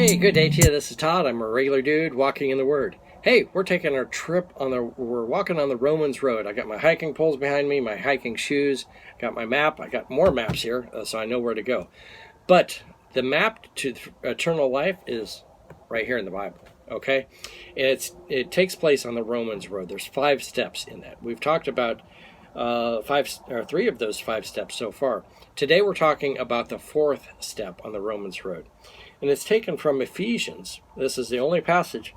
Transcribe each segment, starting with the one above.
Hey, good day to you. This is Todd. I'm a regular dude walking in the Word. Hey, we're taking our trip we're walking on the Romans road. I got my hiking poles behind me, my hiking shoes, got my map. I got more maps here, so I know where to go. But the map to eternal life is right here in the Bible, okay? And it takes place on the Romans road. There's 5 steps in that. We've talked about 3 of those 5 steps so far. Today we're talking about the 4th step on the Romans road. And it's taken from Ephesians. This is the only passage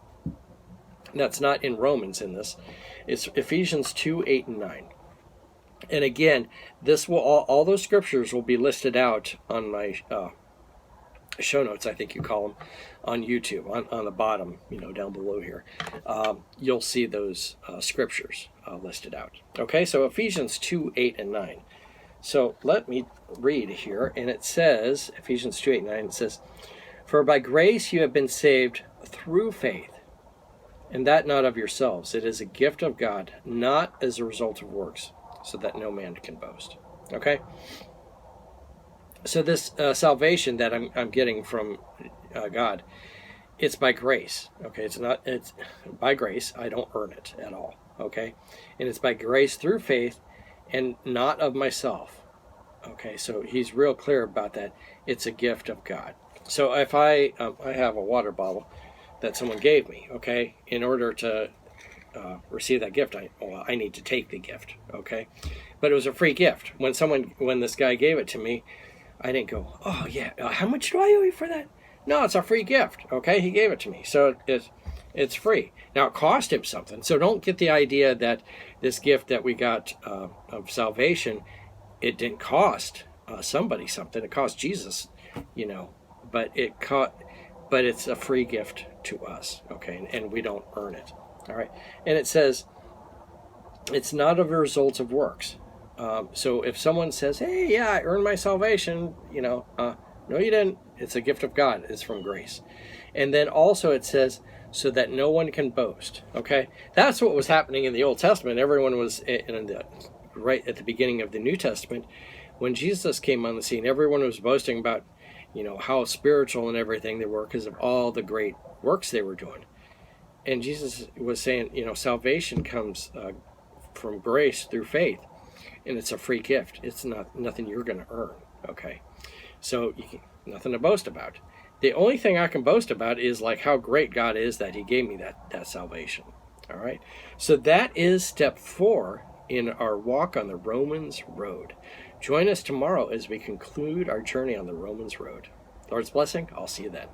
that's not in Romans in this. It's Ephesians 2, 8, and 9. And again, this will all those scriptures will be listed out on my show notes, I think you call them, on YouTube, on the bottom, down below here. You'll see those scriptures listed out. Okay, so Ephesians 2, 8, and 9. So let me read here, and it says, Ephesians 2, 8, and 9, it says, "For by grace you have been saved through faith, and that not of yourselves. It is a gift of God, not as a result of works, so that no man can boast." Okay? So this salvation that I'm getting from God, it's by grace. Okay? It's by grace. I don't earn it at all. Okay? And it's by grace through faith, and not of myself. Okay? So he's real clear about that. It's a gift of God. So if I have a water bottle that someone gave me, okay, in order to receive that gift, I need to take the gift, okay? But it was a free gift. When this guy gave it to me, I didn't go, oh yeah, how much do I owe you for that? No, it's a free gift, okay? He gave it to me, so it's free. Now it cost him something, so don't get the idea that this gift that we got of salvation, it didn't cost somebody something. It cost Jesus, but it's a free gift to us, okay, and we don't earn it. All right, and it says it's not of the results of works. So if someone says, hey, yeah, I earned my salvation, no, you didn't. It's a gift of God. It's from grace. And then also it says, so that no one can boast. Okay, that's what was happening in the Old Testament. Everyone was right at the beginning of the New Testament. When Jesus came on the scene, everyone was boasting about how spiritual and everything they were because of all the great works they were doing. And Jesus was saying, salvation comes from grace through faith, and it's a free gift. It's nothing you're going to earn, okay? So nothing to boast about. The only thing I can boast about is like how great God is that he gave me that salvation, all right? So that is step 4 in our walk on the Romans road. Join us tomorrow as we conclude our journey on the Romans road. Lord's blessing. I'll see you then.